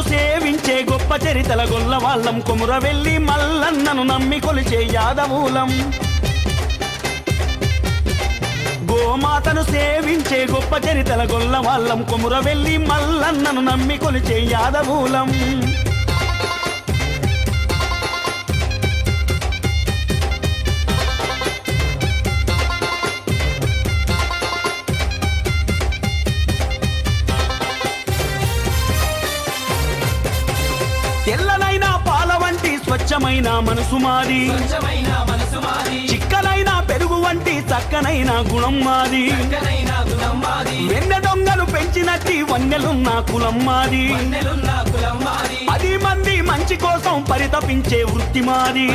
సేవించే గొప్ప చరితల గొల్లవాళ్ళం కొమురవెల్లి మల్లన్నను నమ్మి కొలిచే యాదవులం గోమాతను సేవించే గొప్ప చరితల గొల్లవాళ్ళం కొమురవెల్లి మల్లన్నను నమ్మి కొలిచే యాదవులం తెల్లనైనా పాల వంటి స్వచ్ఛమైన మనసు మాది చిక్కనైన పెరుగు వంటి చక్కనైన గుణం మాది వెన్న దొంగలు పెంచినట్టి వన్నెలున్న కులం మాది 10 మంది మంచి కోసం పరితపించే వృత్తి మాది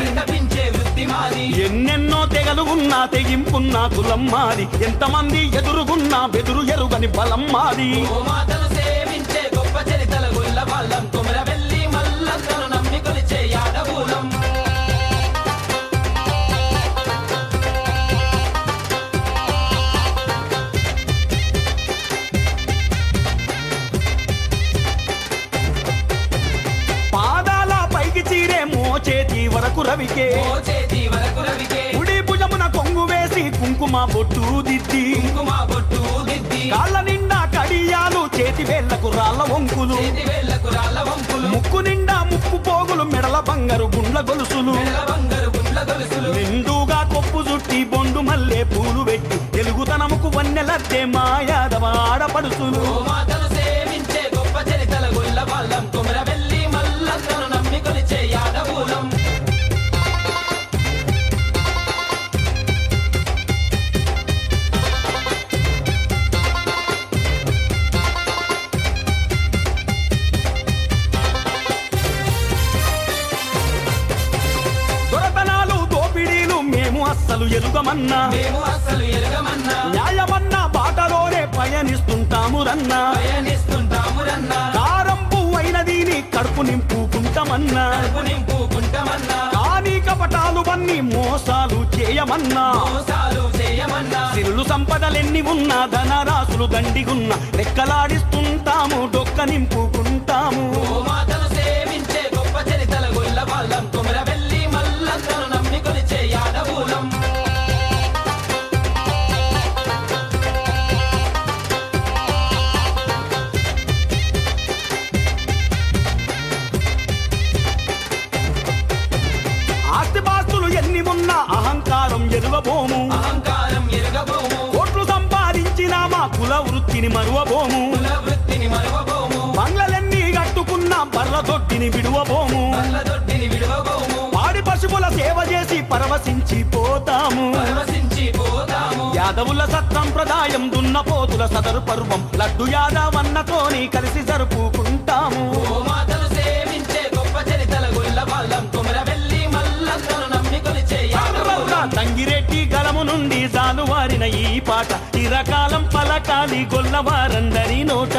ఎన్నెన్నో తెగలు ఉన్నా తెగింపున్న కులం మాది ఎంతమంది ఎదురుగున్నా బెదురు ఎరుగని బలం మాది పాదాల పైకి చీరే మోచేతి వరకు రవికే కుడి భుజమున కొంగు వేసి కుంకుమ బొట్టు దిద్ది కాళ్ళ నిండా కడియాలు చేతి వేళ్లకు రాళ్ళ వంకులు ముక్కు నిండా ముక్కు పోగులు మెడల బంగారు గుండ్ల గొలుసులు నిండుగా కొప్పు చుట్టి బొండు మల్లె పూలు పెట్టి తెలుగుతనముకు వన్నెలద్దే మా యాదవ ఆడపడుసులు అస్సలు ఎరుగమన్నా న్యాయమన్నా బాటలోనే పయనిస్తుంటాము రన్నా కారం పువ్వైన దీని కడుపు నింపుకుంటామన్నా కానీ కపటాలు వన్ని మోసాలు చేయమన్నా సిరులు సంపదలెన్ని ఉన్నా ధనరాశులు దండిగున్నా రెక్కలాడిస్తుంటాము డొక్క నింపుకుంటాము ఆస్తిపాస్తులు ఎన్ని ఉన్నా అహంకారం ఎరుగబోము కోట్లు సంపాదించినా మా కుల వృత్తిని మరువబోము బంగ్లలెన్ని కట్టుకున్నా బర్ల దొడ్డిని విడువబోము పాడి పశువుల సేవ చేసి పరవశించి పోతాము యాదవుల సత్సంప్రదాయం దున్నపోతుల సదరు పర్వం లడ్డు యాదవన్నతోని కలిసి జరుపుకుంటాము తంగిరెడ్డి గలము నుండి జాలువారిన ఈ పాట చిరకాలం పలకాలి గొల్లవారందరి నోట